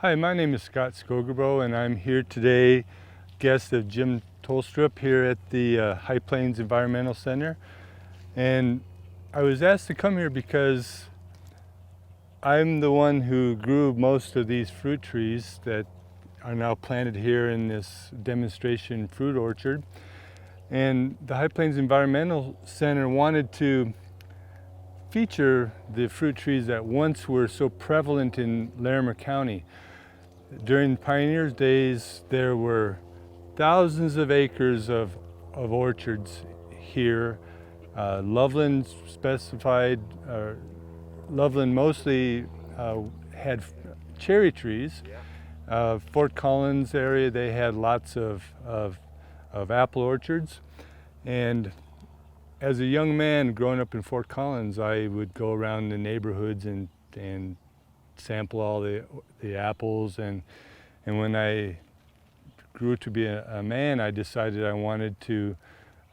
Hi, my name is Scott Skogerboe, and I'm here today, guest of Jim Tolstrup here at the High Plains Environmental Center. And I was asked to come here because I'm the one who grew most of these fruit trees that are now planted here in this demonstration fruit orchard. And the High Plains Environmental Center wanted to feature the fruit trees that once were so prevalent in Larimer County. During Pioneers' days, there were thousands of acres of orchards here. Loveland specified, Loveland mostly had cherry trees. Fort Collins area, they had lots of apple orchards. And as a young man growing up in Fort Collins, I would go around the neighborhoods and sample all the apples, and when I grew to be a man, I decided I wanted to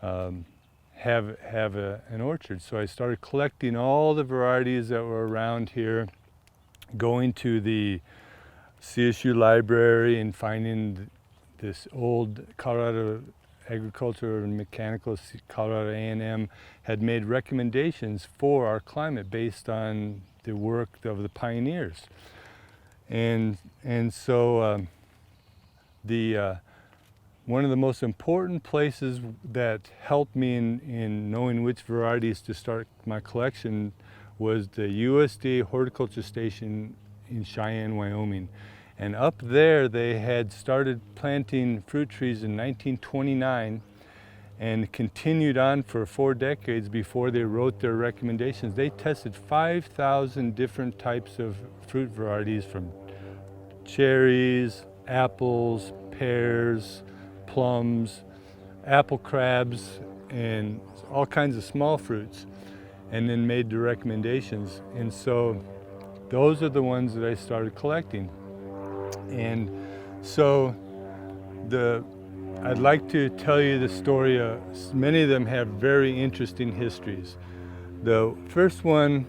have an orchard. So I started collecting all the varieties that were around here, going to the CSU library and finding this old Colorado Agriculture and Mechanical, Colorado A&M had made recommendations for our climate based on the work of the pioneers. And so one of the most important places that helped me in knowing which varieties to start my collection was the USDA Horticulture Station in Cheyenne, Wyoming. And up there they had started planting fruit trees in 1929 and continued on for 4 decades before they wrote their recommendations. They tested 5,000 different types of fruit varieties, from cherries, apples, pears, plums, apple crabs, and all kinds of small fruits, and then made the recommendations. And so those are the ones that I started collecting. And so I'd like to tell you the story. Many of them have very interesting histories. The first one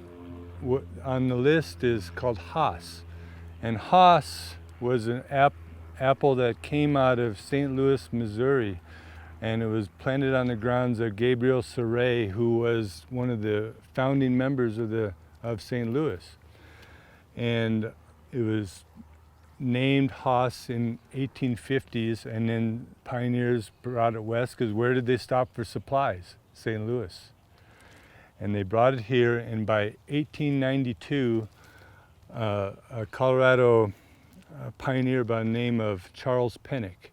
on the list is called Hass. And Hass was an apple that came out of St. Louis, Missouri. And it was planted on the grounds of Gabriel Saray, who was one of the founding members of St. Louis. And it was named Hass in 1850s, and then pioneers brought it west, because where did they stop for supplies? St. Louis. And they brought it here, and by 1892, a Colorado pioneer by the name of Charles Pennock.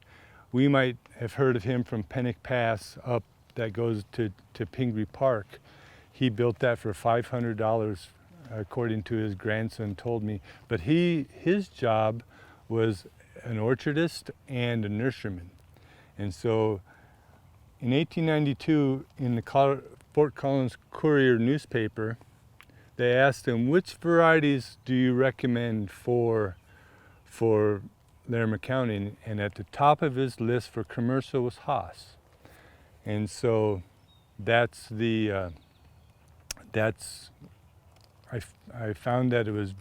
We might have heard of him from Pennock Pass up that goes to Pingree Park. He built that for $500, according to his grandson told me. But his job was an orchardist and a nurseryman. And so in 1892, in the Fort Collins Courier newspaper, they asked him, which varieties do you recommend for Larimer County? And at the top of his list for commercial was Hass. And so I found that it was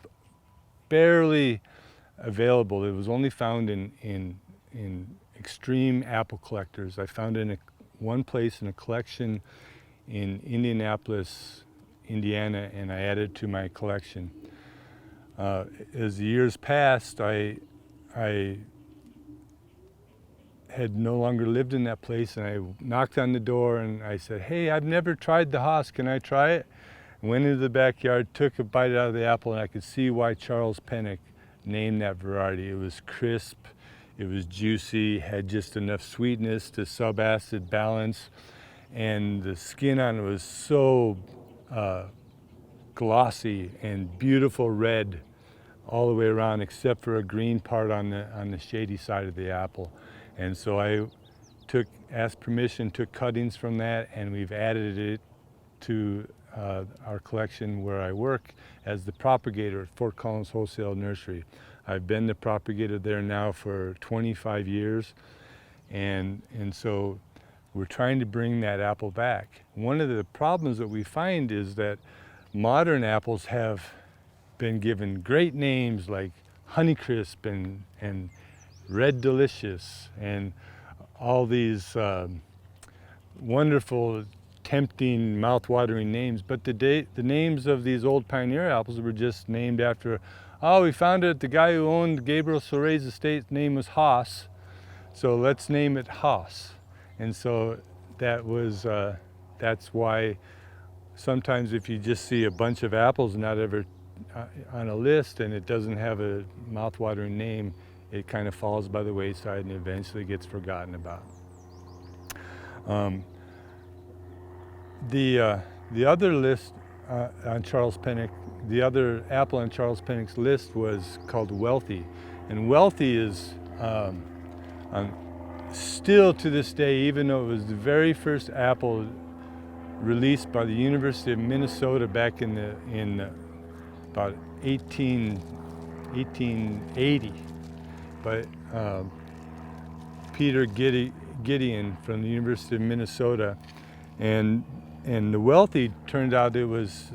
barely available. It was only found in extreme apple collectors. I found it in one place in a collection in Indianapolis, Indiana, and I added it to my collection. As the years passed, I had no longer lived in that place, and I knocked on the door and I said, "Hey, I've never tried the Hass, can I try it?" Went into the backyard, took a bite out of the apple, and I could see why Charles Pennock named that variety. It was crisp, it was juicy, had just enough sweetness to subacid balance, and the skin on it was so glossy and beautiful red all the way around, except for a green part on the shady side of the apple. And so I asked permission, took cuttings from that, and we've added it to our collection where I work as the propagator at Fort Collins Wholesale Nursery. I've been the propagator there now for 25 years, and so we're trying to bring that apple back. One of the problems that we find is that modern apples have been given great names like Honeycrisp and Red Delicious and all these wonderful, tempting, mouth-watering names. But the names of these old pioneer apples were just named after, oh, we found it, the guy who owned Gabriel Sore's estate name was Haas, so let's name it Haas. And so that was, that's why sometimes if you just see a bunch of apples not ever on a list and it doesn't have a mouth-watering name, it kind of falls by the wayside and eventually gets forgotten about. The other list on Charles Pennock, the other apple on Charles Pennock's list was called Wealthy. And Wealthy is still to this day, even though it was the very first apple released by the University of Minnesota back in about 1880 by Peter Gideon from the University of Minnesota, and the Wealthy turned out it was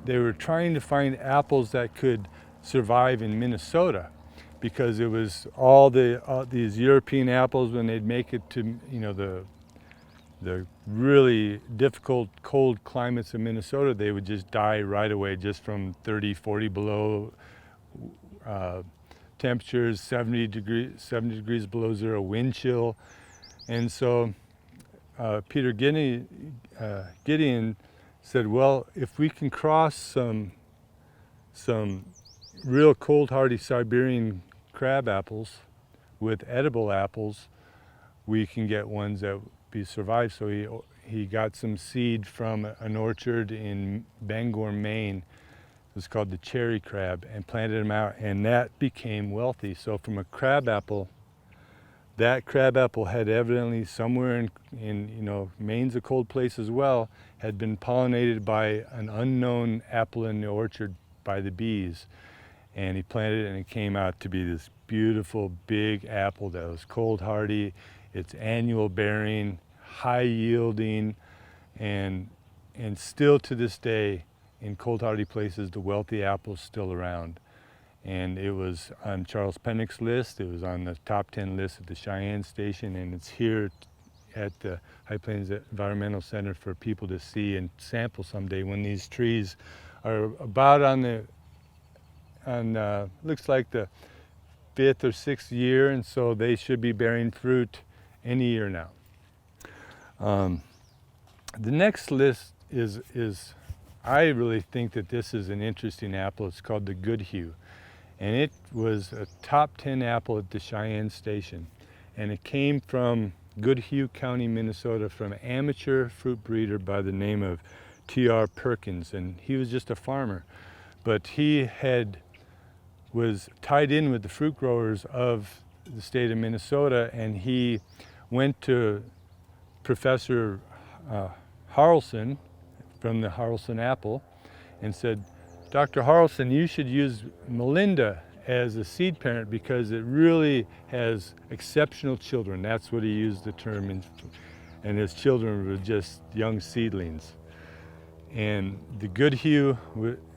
they were trying to find apples that could survive in Minnesota, because it was all these European apples, when they'd make it to the really difficult cold climates of Minnesota, they would just die right away just from 30, 40 below temperatures, 70 degrees below zero wind chill. And so Peter Gideon said, well, if we can cross some real cold hardy Siberian crab apples with edible apples, we can get ones that survive. So he got some seed from an orchard in Bangor, Maine. It was called the cherry crab, and planted them out, and that became Wealthy. So from a crab apple, that crab apple had evidently somewhere in Maine's a cold place as well, had been pollinated by an unknown apple in the orchard by the bees. And he planted it, and it came out to be this beautiful big apple that was cold hardy. It's annual bearing, high yielding, and still to this day in cold hardy places, the Wealthy apple's still around. And it was on Charles Pennock's list. It was on the top 10 list at the Cheyenne Station, and it's here at the High Plains Environmental Center for people to see and sample someday when these trees are about looks like the 5th or 6th year, and so they should be bearing fruit any year now. The next list is I really think that this is an interesting apple. It's called the Goodhue, and it was a top 10 apple at the Cheyenne Station, and it came from Goodhue County, Minnesota, from an amateur fruit breeder by the name of T.R. Perkins, and he was just a farmer, but he was tied in with the fruit growers of the state of Minnesota, and he went to Professor Harrelson from the Harrelson apple and said, Dr. Harrelson, you should use Melinda as a seed parent because it really has exceptional children. That's what he used the term, and his children were just young seedlings. And the Goodhue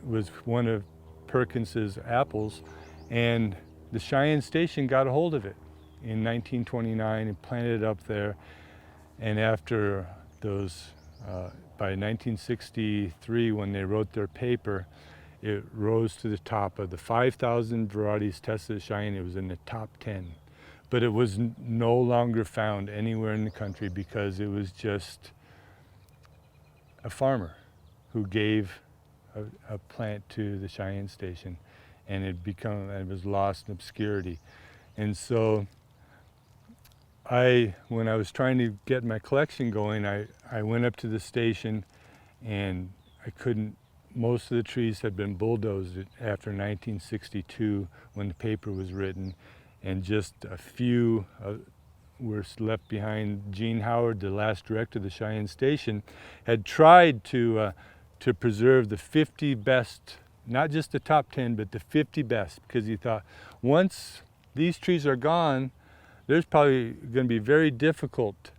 was one of Perkins's apples, and the Cheyenne Station got a hold of it in 1929 and planted it up there. And after those, by 1963, when they wrote their paper, it rose to the top of the 5,000 varieties tested at Cheyenne. It was in the top 10, but it was no longer found anywhere in the country because it was just a farmer who gave a plant to the Cheyenne Station, and it was lost in obscurity. And so when I was trying to get my collection going, I went up to the station, and I couldn't. Most of the trees had been bulldozed after 1962 when the paper was written, and just a few were left behind. Gene Howard, the last director of the Cheyenne Station, had tried to preserve the 50 best, not just the top 10, but the 50 best, because he thought once these trees are gone, there's probably going to be very difficult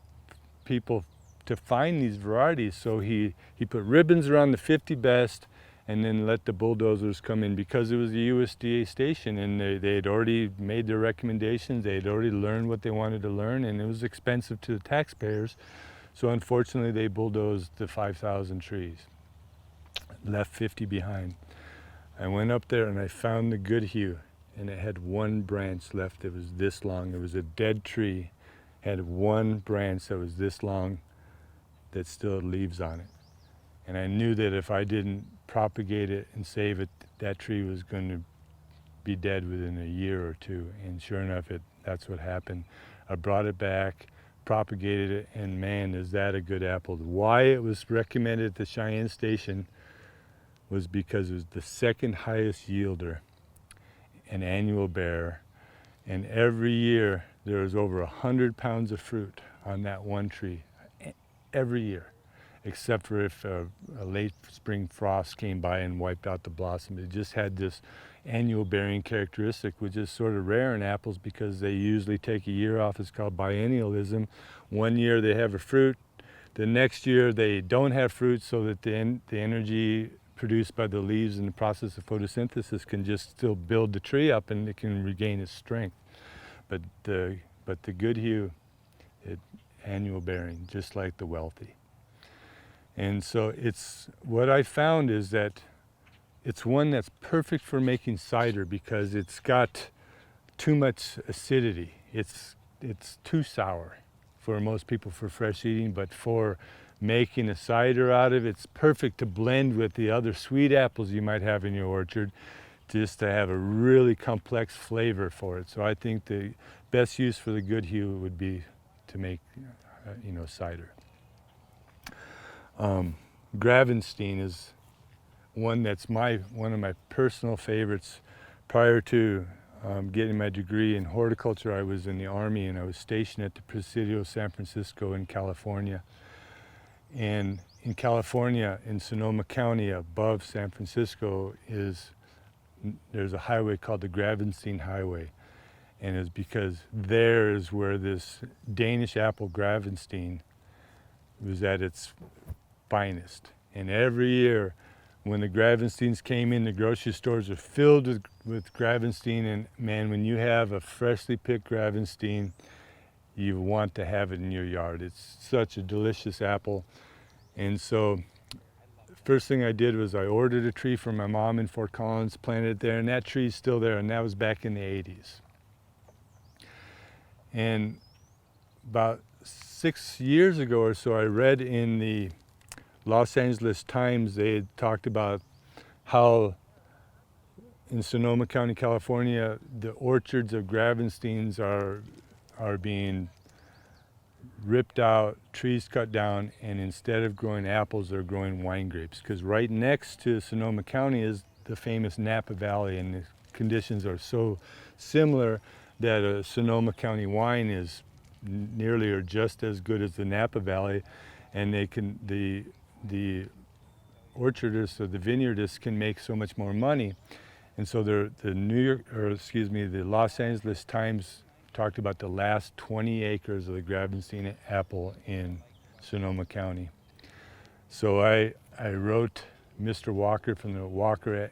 people to find these varieties. So he put ribbons around the 50 best, and then let the bulldozers come in, because it was a USDA station and they had already made their recommendations. They had already learned what they wanted to learn, and it was expensive to the taxpayers. So unfortunately they bulldozed the 5,000 trees, left 50 behind. I went up there and I found the good hue, and it had one branch left that was this long. It was a dead tree, had one branch that was this long that still had leaves on it. And I knew that if I didn't propagate it and save it, that tree was going to be dead within a year or two. And sure enough, that's what happened. I brought it back, propagated it, and man, is that a good apple. Why it was recommended at the Cheyenne station was because it was the second highest yielder, an annual bearer, and every year there was over 100 pounds of fruit on that one tree, every year, except for if a late spring frost came by and wiped out the blossom. It just had this annual bearing characteristic, which is sort of rare in apples because they usually take a year off. It's called biennialism. One year they have a fruit, the next year they don't have fruit, so that the energy produced by the leaves in the process of photosynthesis can just still build the tree up and it can regain its strength. But the good hue, annual bearing, just like the wealthy. And so what I found is that it's one that's perfect for making cider because it's got too much acidity. It's too sour for most people for fresh eating, but for making a cider out of it, it's perfect to blend with the other sweet apples you might have in your orchard, just to have a really complex flavor for it. So I think the best use for the good hue would be to make, cider. Gravenstein is one that's one of my personal favorites. Prior to getting my degree in horticulture, I was in the Army and I was stationed at the Presidio San Francisco in California. And in California, in Sonoma County, above San Francisco, there's a highway called the Gravenstein Highway. And it's because there is where this Danish apple Gravenstein was at its finest. And every year, when the Gravensteins came in, the grocery stores are filled with Gravenstein. And man, when you have a freshly picked Gravenstein, you want to have it in your yard. It's such a delicious apple. And so first thing I did was I ordered a tree from my mom in Fort Collins, planted it there, and that tree's still there, and that was back in the 80s. And about 6 years ago or so, I read in the Los Angeles Times, they had talked about how in Sonoma County, California, the orchards of Gravensteins are being ripped out, trees cut down, and instead of growing apples, they're growing wine grapes. Because right next to Sonoma County is the famous Napa Valley, and the conditions are so similar that a Sonoma County wine is nearly or just as good as the Napa Valley, and the orchardists or the vineyardists can make so much more money. And so the Los Angeles Times talked about the last 20 acres of the Gravenstein apple in Sonoma County. So I wrote Mr. Walker from the Walker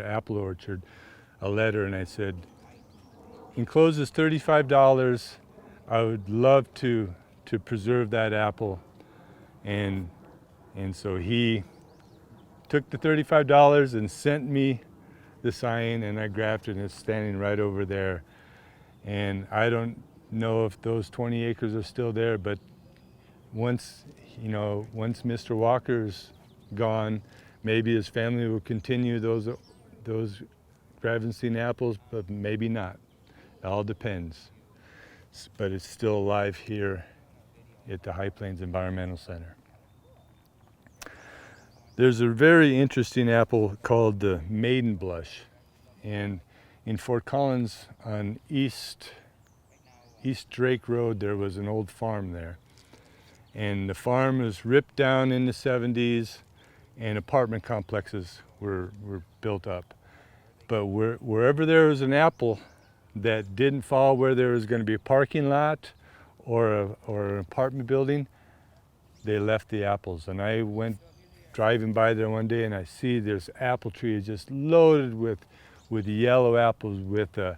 Apple Orchard a letter, and I said, enclosed is $35. I would love to preserve that apple. And so he took the $35 and sent me the sign, and I grafted it, and it's standing right over there. And I don't know if those 20 acres are still there, but once Mr. Walker's gone, maybe his family will continue those Gravenstein apples, but maybe not. It all depends. But it's still alive here at the High Plains Environmental Center. There's a very interesting apple called the Maiden Blush, and in Fort Collins on East Drake Road, there was an old farm there. And the farm was ripped down in the 70s, and apartment complexes were built up. But wherever there was an apple that didn't fall where there was going to be a parking lot or an apartment building, they left the apples. And I driving by there one day and I see this apple tree just loaded with yellow apples with a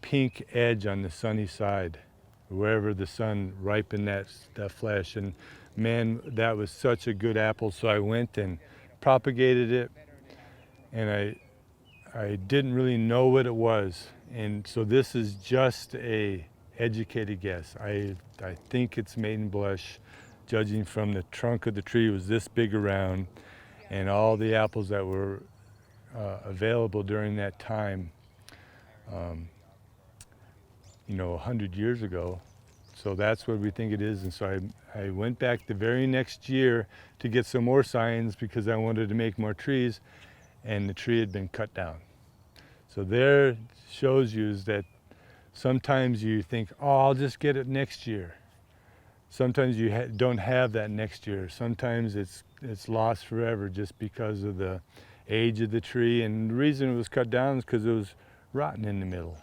pink edge on the sunny side, wherever the sun ripened that flesh. And man, that was such a good apple. So I went and propagated it, and I didn't really know what it was. And so this is just a educated guess. I think it's maiden blush, judging from the trunk of the tree. It was this big around, and all the apples that were available during that time, you know, 100 years ago. So that's what we think it is. And so I went back the very next year to get some more signs because I wanted to make more trees, and the tree had been cut down. So there shows you is that sometimes you think, oh, I'll just get it next year. Sometimes you don't have that next year. Sometimes it's lost forever just because of the age of the tree. And the reason it was cut down is because it was rotten in the middle.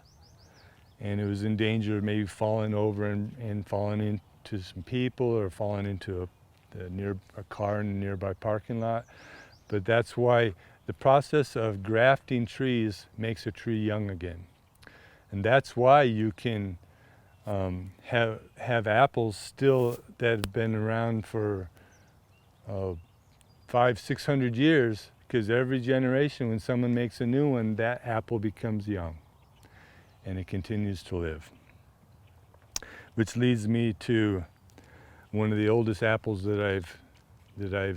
And it was in danger of maybe falling over and falling into some people or falling into a car in a nearby parking lot. But that's why the process of grafting trees makes a tree young again. And that's why you can have apples still that have been around for 500-600 years, because every generation when someone makes a new one, that apple becomes young and it continues to live. Which leads me to one of the oldest apples that I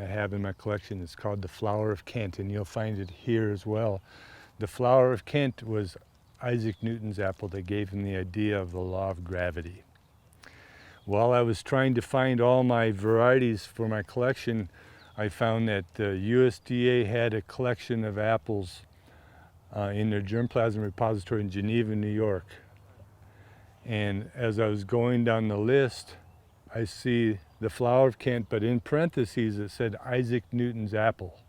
have in my collection. It's called the Flower of Kent, and you'll find it here as well. The Flower of Kent was Isaac Newton's apple that gave him the idea of the law of gravity. While I was trying to find all my varieties for my collection, I found that the USDA had a collection of apples in their germplasm repository in Geneva, New York. And as I was going down the list, I see the Flower of Kent, but in parentheses it said Isaac Newton's apple.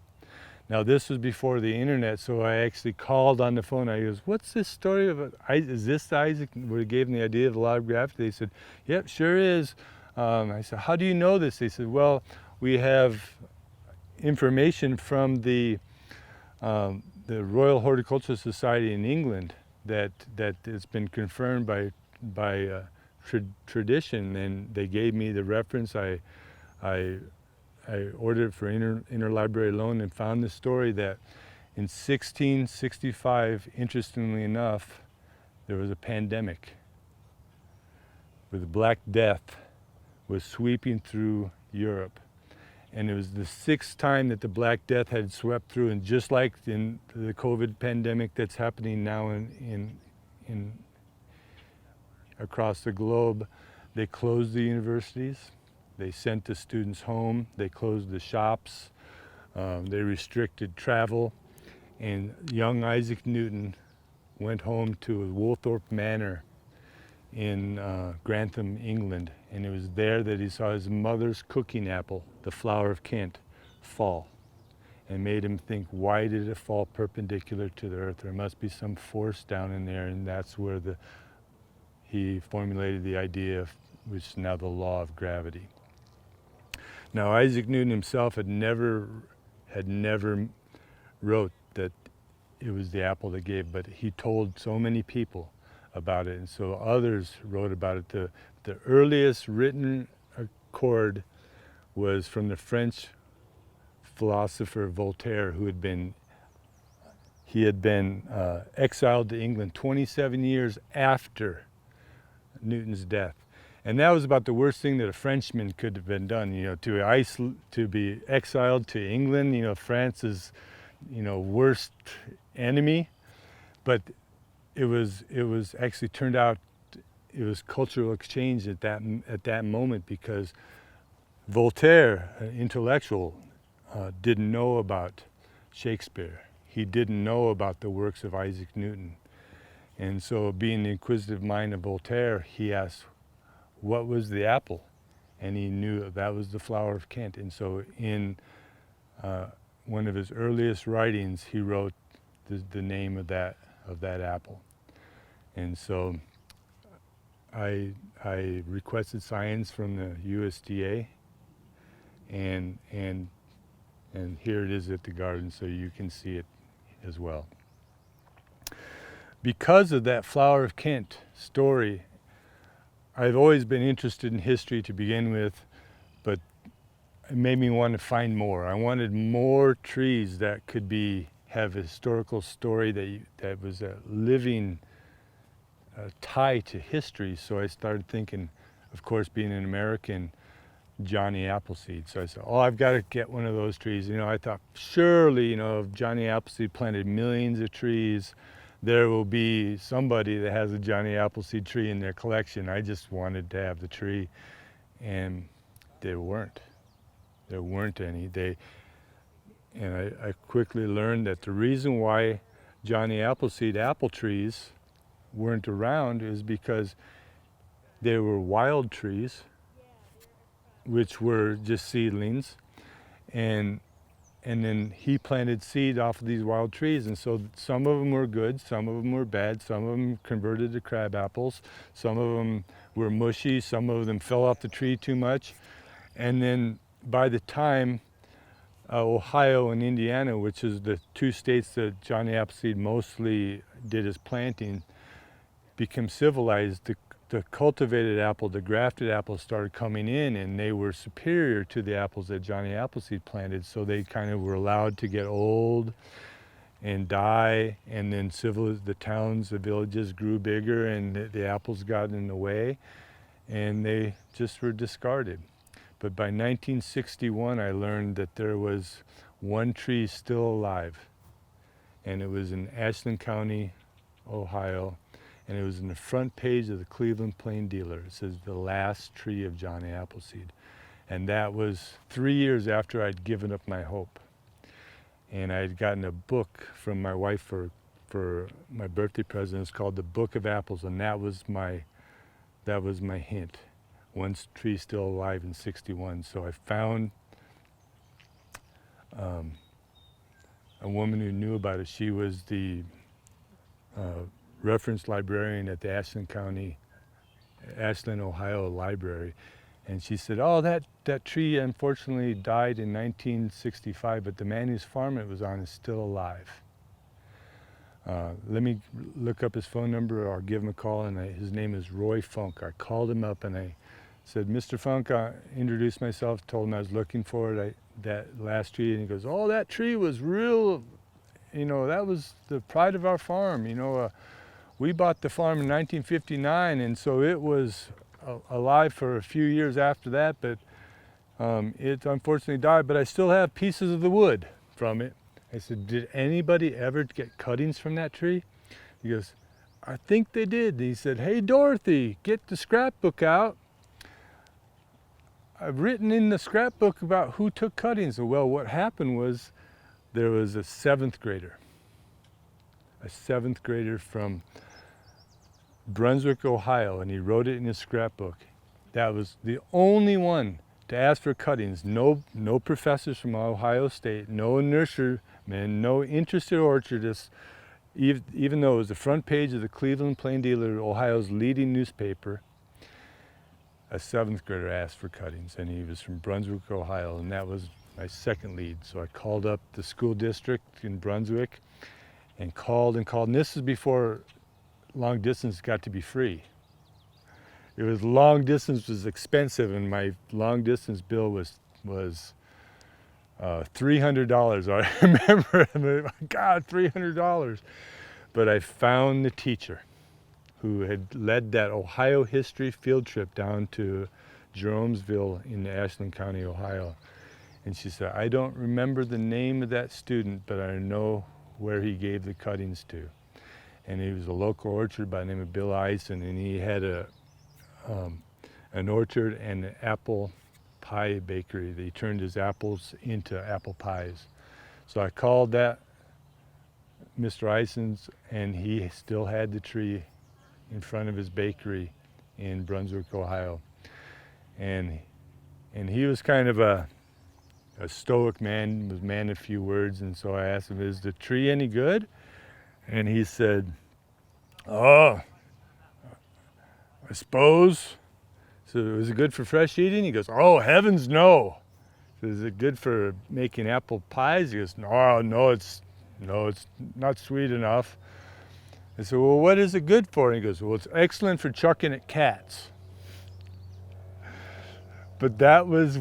Now this was before the internet, so I actually called on the phone. I goes, what's this story about? Is this Isaac, where he gave them the idea of the law of gravity? They said, yep, sure is. I said, how do you know this? They said, well, we have information from the Royal Horticultural Society in England that it's been confirmed by tradition, and they gave me the reference. I ordered it for interlibrary loan and found the story that in 1665, interestingly enough, there was a pandemic where the Black Death was sweeping through Europe. And it was the 6th time that the Black Death had swept through, and just like in the COVID pandemic that's happening now in across the globe, they closed the universities. They sent the students home, they closed the shops, they restricted travel, and young Isaac Newton went home to Woolthorpe Manor in Grantham, England, and it was there that he saw his mother's cooking apple, the Flower of Kent, fall, and made him think, why did it fall perpendicular to the earth? There must be some force down in there, and that's where he formulated the idea of, which is now the law of gravity. Now, Isaac Newton himself had never wrote that it was the apple that gave, but he told so many people about it, and so others wrote about it. The earliest written accord was from the French philosopher Voltaire, who had been exiled to England 27 years after Newton's death. And that was about the worst thing that a Frenchman could have been done, you know, to be exiled to England, you know, France's, you know, worst enemy. But it was actually turned out it was cultural exchange at that moment, because Voltaire, an intellectual, didn't know about Shakespeare. He didn't know about the works of Isaac Newton. And so, being the inquisitive mind of Voltaire, he asked, what was the apple? And he knew that was the Flower of Kent. And so in one of his earliest writings, he wrote the name of that apple. And so I requested signs from the USDA, and here it is at the garden, so you can see it as well. Because of that Flower of Kent story, I've always been interested in history to begin with, but it made me want to find more. I wanted more trees that could have a historical story that was a living tie to history. So I started thinking, of course, being an American, Johnny Appleseed. So I said, oh, I've got to get one of those trees. I thought, surely, if Johnny Appleseed planted millions of trees, there will be somebody that has a Johnny Appleseed tree in their collection. I just wanted to have the tree, and there weren't. There weren't any. I quickly learned that the reason why Johnny Appleseed apple trees weren't around is because they were wild trees, which were just seedlings, and then he planted seed off of these wild trees, and so some of them were good, some of them were bad, some of them converted to crab apples, some of them were mushy, some of them fell off the tree too much, and then by the time Ohio and Indiana, which is the two states that Johnny Appleseed mostly did his planting, became civilized, the cultivated apple, the grafted apples started coming in, and they were superior to the apples that Johnny Appleseed planted, so they kind of were allowed to get old and die, and then the towns, the villages grew bigger, and the apples got in the way, and they just were discarded. But by 1961, I learned that there was one tree still alive, and it was in Ashland County, Ohio, and it was in the front page of the Cleveland Plain Dealer. It says, the last tree of Johnny Appleseed. And that was 3 years after I'd given up my hope. And I'd gotten a book from my wife for my birthday present. It's called The Book of Apples, and that was my hint. One tree still alive in 61. So I found a woman who knew about it. She was the reference librarian at the Ashland, Ohio library. And she said, oh, that tree unfortunately died in 1965, but the man whose farm it was on is still alive. Let me look up his phone number, or I'll give him a call, and his name is Roy Funk. I called him up and I said, Mr. Funk, I introduced myself, told him I was looking for it, that last tree, and he goes, oh, that tree was real, that was the pride of our farm, we bought the farm in 1959, and so it was alive for a few years after that, but it unfortunately died, but I still have pieces of the wood from it. I said, did anybody ever get cuttings from that tree? He goes, I think they did. And he said, hey, Dorothy, get the scrapbook out. I've written in the scrapbook about who took cuttings. Well, what happened was there was a seventh grader from Brunswick, Ohio, and he wrote it in his scrapbook. That was the only one to ask for cuttings. No professors from Ohio State, no nurserymen, no interested orchardists, even though it was the front page of the Cleveland Plain Dealer, Ohio's leading newspaper. A seventh grader asked for cuttings, and he was from Brunswick, Ohio, and that was my second lead. So I called up the school district in Brunswick and called, and this is before long distance got to be free. It was long distance was expensive, and my long distance bill was $300. I remember, God, $300. But I found the teacher who had led that Ohio history field trip down to Jeromesville in Ashland County, Ohio. And she said, I don't remember the name of that student, but I know where he gave the cuttings to. And he was a local orchard by the name of Bill Eisen, and he had an orchard and an apple pie bakery. He turned his apples into apple pies. So I called that Mr. Eisen's, and he still had the tree in front of his bakery in Brunswick, Ohio. And he was kind of a stoic man, was man of few words, and so I asked him, is the tree any good? And he said, oh, I suppose. So was it good for fresh eating? He goes, oh, heavens no. Is it good for making apple pies? He goes, no, it's not sweet enough. I said, well, what is it good for? And he goes, well, it's excellent for chucking at cats. But that was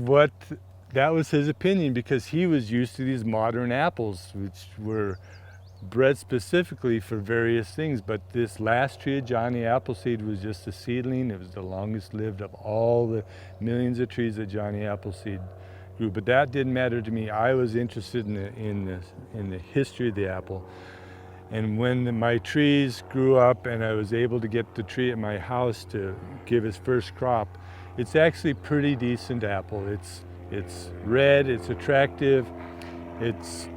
his opinion, because he was used to these modern apples, which were bred specifically for various things. But this last tree of Johnny Appleseed was just a seedling. It was the longest lived of all the millions of trees that Johnny Appleseed grew. But that didn't matter to me. I was interested in the history of the apple. And when my trees grew up and I was able to get the tree at my house to give its first crop, it's actually pretty decent apple. It's red, it's attractive, it's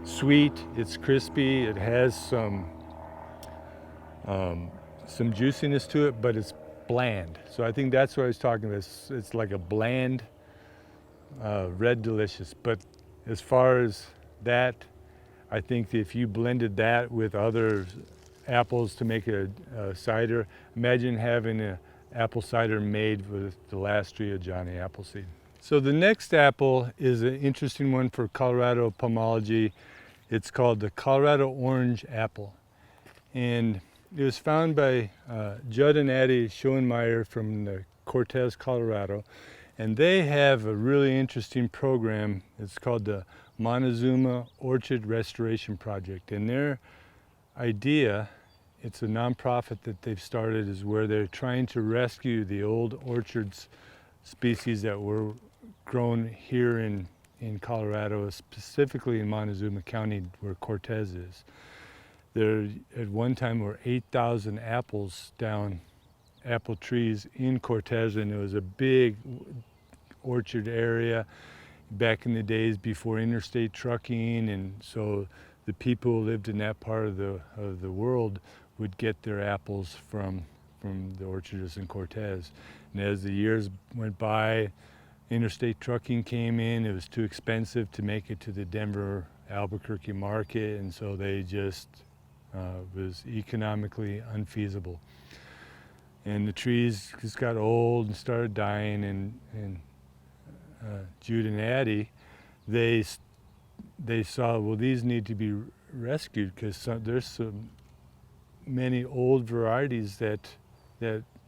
sweet, it's crispy, it has some juiciness to it, but it's bland. So I think that's what I was talking about. It's like a bland red delicious. But as far as that, I think that if you blended that with other apples to make a cider, imagine having an apple cider made with the last tree of Johnny Appleseed. So the next apple is an interesting one for Colorado pomology. It's called the Colorado orange apple. And it was found by Judd and Addie Schoenmeyer from the Cortez, Colorado. And they have a really interesting program. It's called the Montezuma Orchard Restoration Project. And their idea, it's a nonprofit that they've started, is where they're trying to rescue the old orchards species that were grown here in Colorado, specifically in Montezuma County where Cortez is. There at one time were 8,000 apple trees in Cortez, and it was a big orchard area back in the days before interstate trucking, and so the people who lived in that part of the world would get their apples from the orchards in Cortez. And as the years went by, interstate trucking came in. It was too expensive to make it to the Denver, Albuquerque market, and so they just was economically unfeasible. And the trees just got old and started dying, and Jude and Addie, they saw, well, these need to be rescued because there's so many old varieties that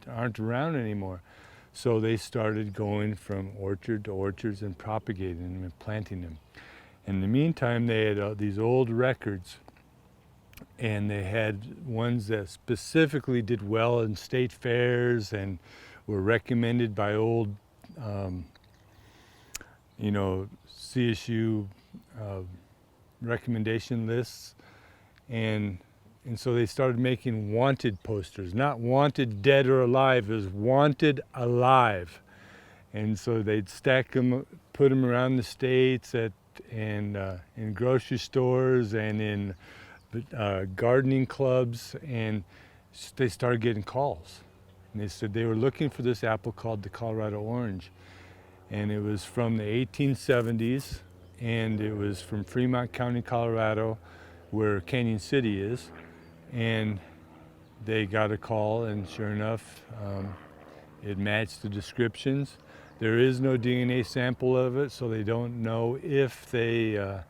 aren't around anymore. So they started going from orchard to orchards and propagating them and planting them. In the meantime, they had these old records, and they had ones that specifically did well in state fairs and were recommended by old CSU recommendation lists, and so they started making wanted posters, not wanted dead or alive, it was wanted alive. And so they'd stack them, put them around the states in grocery stores and in gardening clubs, and they started getting calls. And they said they were looking for this apple called the Colorado orange. And it was from the 1870s, and it was from Fremont County, Colorado, where Canyon City is. And they got a call, and sure enough, it matched the descriptions. There is no DNA sample of it, so they don't know if they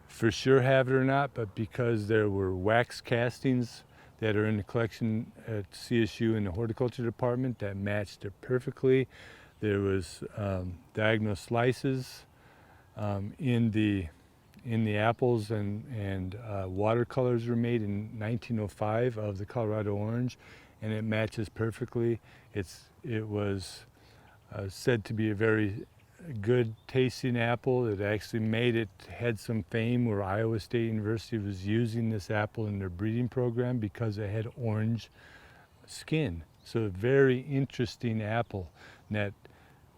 for sure have it or not, but because there were wax castings that are in the collection at CSU in the horticulture department that matched it perfectly. There was diagonal slices in the apples, and watercolors were made in 1905 of the Colorado orange, and it matches perfectly. It was said to be a very good tasting apple. It actually had some fame where Iowa State University was using this apple in their breeding program because it had orange skin. So a very interesting apple.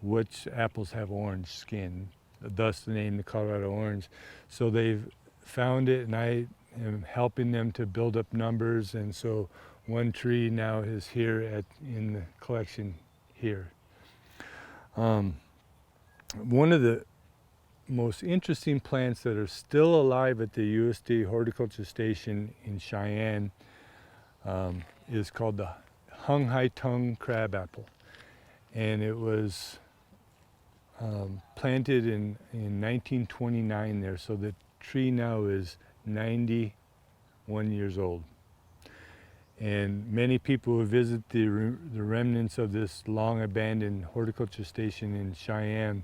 Which apples have orange skin, thus the name the Colorado orange. So they've found it, and I am helping them to build up numbers, and so one tree now is here in the collection here. One of the most interesting plants that are still alive at the USD Horticulture Station in Cheyenne is called the Hung Hai Tung crabapple. And it was planted in 1929 there, so the tree now is 91 years old. And many people who visit the remnants of this long abandoned horticulture station in Cheyenne,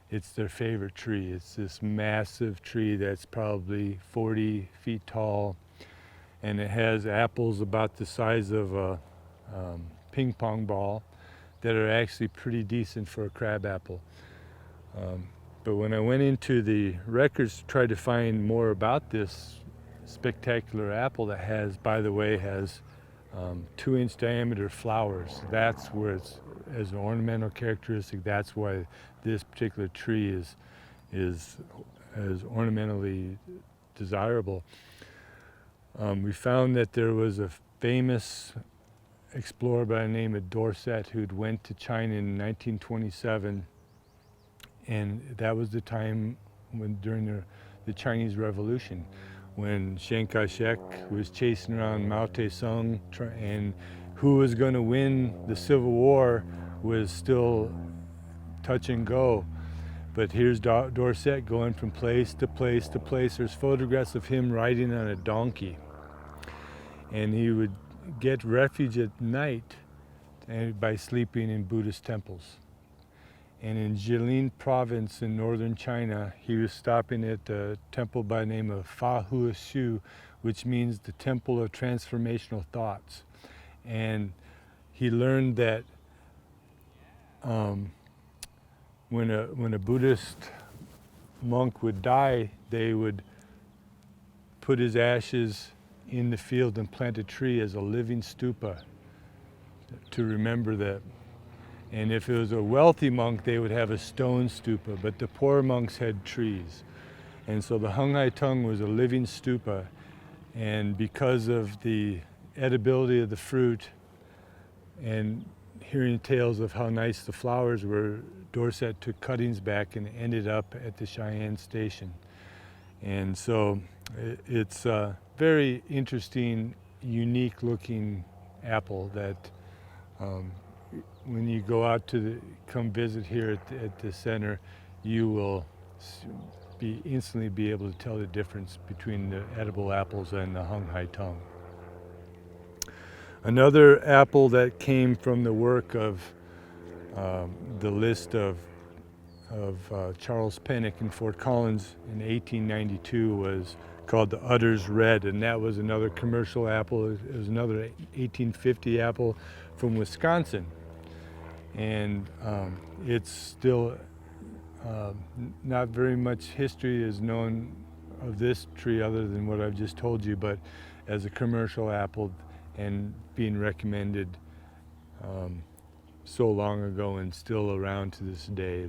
it's their favorite tree. It's this massive tree that's probably 40 feet tall, and it has apples about the size of a ping pong ball that are actually pretty decent for a crab apple. But when I went into the records to try to find more about this spectacular apple that has, by the way, has 2-inch diameter flowers, that's where it's, as an ornamental characteristic, that's why this particular tree is as ornamentally desirable. We found that there was a famous explorer by the name of Dorset who'd went to China in 1927, and that was the time when during the Chinese Revolution, when Chiang Kai-shek was chasing around Mao Tse-tung, and who was going to win the Civil War was still touch and go. But here's Dorset going from place to place to place. There's photographs of him riding on a donkey, and he would get refuge at night by sleeping in Buddhist temples. And in Jilin province in northern China, he was stopping at a temple by the name of Fa Hua Shu, which means the temple of transformational thoughts. And he learned that when a Buddhist monk would die, they would put his ashes in the field and plant a tree as a living stupa to remember that. And if it was a wealthy monk, they would have a stone stupa, but the poor monks had trees. And so the Hung Hai Tung was a living stupa, and because of the edibility of the fruit and hearing tales of how nice the flowers were, Dorset took cuttings back and ended up at the Cheyenne station. And so it's a very interesting, unique looking apple that when you go out to come visit here at the center, you will instantly be able to tell the difference between the edible apples and the Hung Hai Tung. Another apple that came from the work of the list of Charles Pennock in Fort Collins in 1892 was called the Utters Red, and that was another commercial apple. It was another 1850 apple from Wisconsin. And it's still not very much history is known of this tree other than what I've just told you, but as a commercial apple and being recommended so long ago and still around to this day,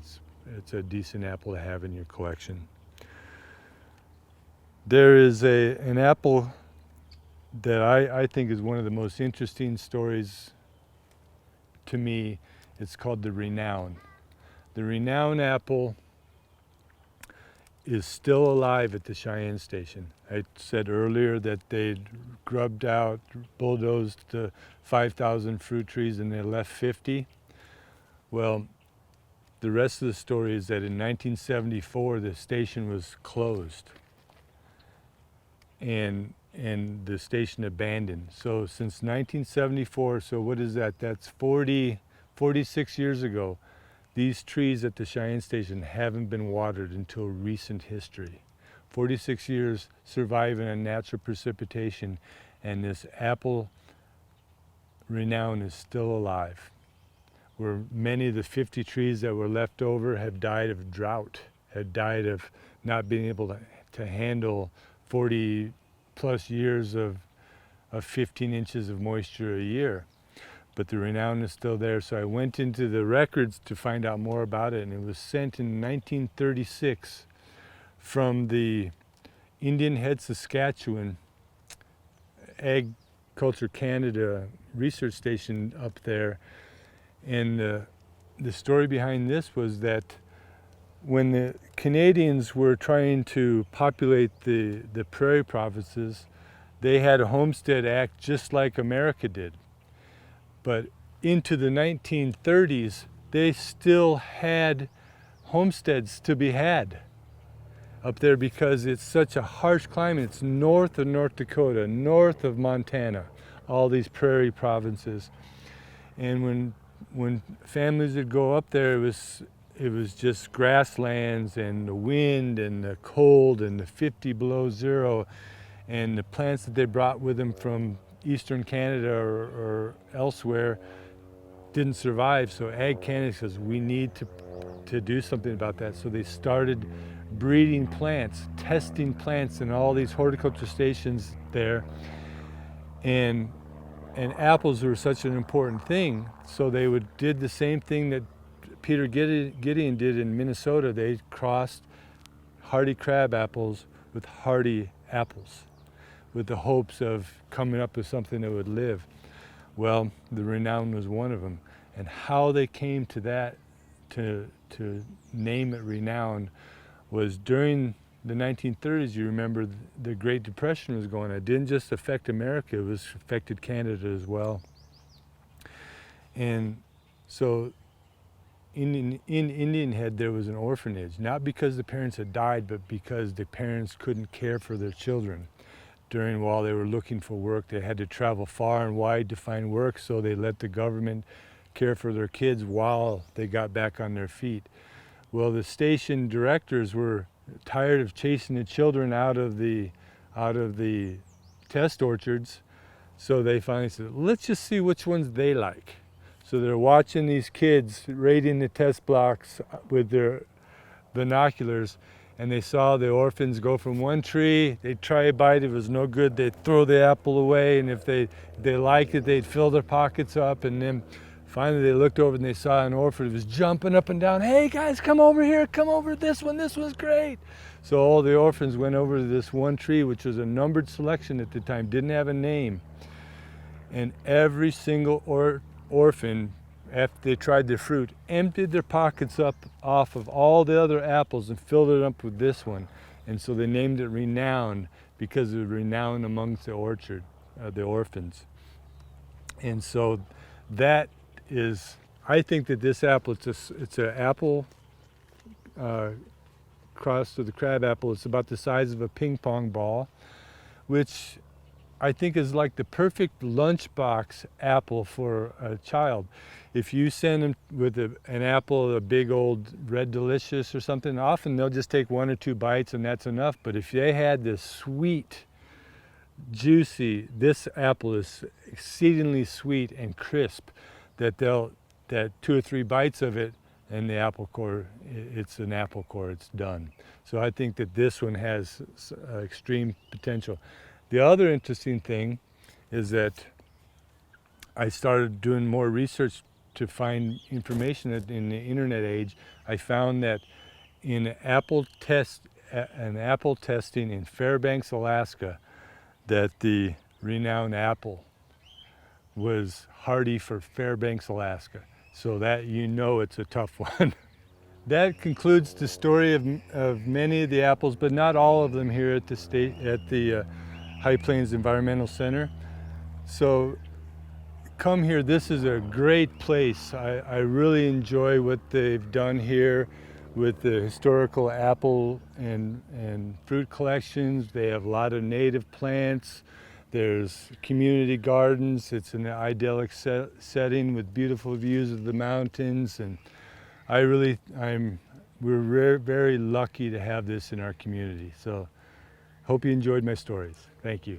it's a decent apple to have in your collection. There is an apple that I think is one of the most interesting stories to me. It's called the Renown. The Renown apple is still alive at the Cheyenne station. I said earlier that they'd grubbed out, bulldozed 5,000 fruit trees and they left 50. Well, the rest of the story is that in 1974 the station was closed and the station abandoned. So since 1974, so what is that? That's 46 years ago, these trees at the Cheyenne station haven't been watered until recent history. 46 years surviving on natural precipitation, and this apple Renown is still alive. Where many of the 50 trees that were left over have died of drought, had died of not being able to handle 40 plus years of 15 inches of moisture a year. But the Renown is still there. So I went into the records to find out more about it, and it was sent in 1936 from the Indian Head, Saskatchewan Agriculture Canada research station up there. And the story behind this was that when the Canadians were trying to populate the prairie provinces, they had a Homestead Act just like America did. But into the 1930s, they still had homesteads to be had up there because it's such a harsh climate. It's north of North Dakota, north of Montana, all these prairie provinces. And when families would go up there, it was just grasslands and the wind and the cold and the 50 below zero, and the plants that they brought with them from eastern Canada or elsewhere didn't survive. So Ag Canada says we need to do something about that. So they started breeding plants, testing plants in all these horticulture stations there. And apples were such an important thing, so they did the same thing that Peter Gideon did in Minnesota. They crossed hardy crab apples with hardy apples with the hopes of coming up with something that would live. Well, the Renown was one of them. And how they came to that, to name it Renown, was during the 1930s. You remember the Great Depression was going on. It didn't just affect America, it affected Canada as well. And so in Indian Head there was an orphanage, not because the parents had died, but because the parents couldn't care for their children. While they were looking for work, they had to travel far and wide to find work, so they let the government care for their kids while they got back on their feet. Well, the station directors were tired of chasing the children out of the test orchards, so they finally said, let's just see which ones they like. So they're watching these kids raiding the test blocks with their binoculars, and they saw the orphans go from one tree, they'd try a bite, if it was no good, they'd throw the apple away, and if they liked it, they'd fill their pockets up, and then finally they looked over and they saw an orphan who was jumping up and down, hey guys, come over here, come over to this one, this one's great. So all the orphans went over to this one tree, which was a numbered selection at the time, didn't have a name. And every single orphan, after they tried the fruit, emptied their pockets up off of all the other apples and filled it up with this one. And so they named it Renown because it was renowned amongst the orchard, the orphans. And so that is, I think that this apple, it's an apple crossed with a crab apple. It's about the size of a ping pong ball, which I think is like the perfect lunchbox apple for a child. If you send them with an apple, a big old Red Delicious or something, often they'll just take 1 or 2 bites and that's enough. But if they had this sweet, juicy, this apple is exceedingly sweet and crisp, that 2 or 3 bites of it and the apple core, it's an apple core, it's done. So I think that this one has extreme potential. The other interesting thing is that I started doing more research to find information in the internet age. I found that in apple testing in Fairbanks, Alaska, that the Renown apple was hardy for Fairbanks, Alaska. So that, you know, it's a tough one. That concludes the story of many of the apples, but not all of them here at the High Plains Environmental Center. So come here, this is a great place. I really enjoy what they've done here with the historical apple and fruit collections. They have a lot of native plants. There's community gardens. It's an idyllic setting with beautiful views of the mountains, and we're very lucky to have this in our community. So hope you enjoyed my stories. Thank you.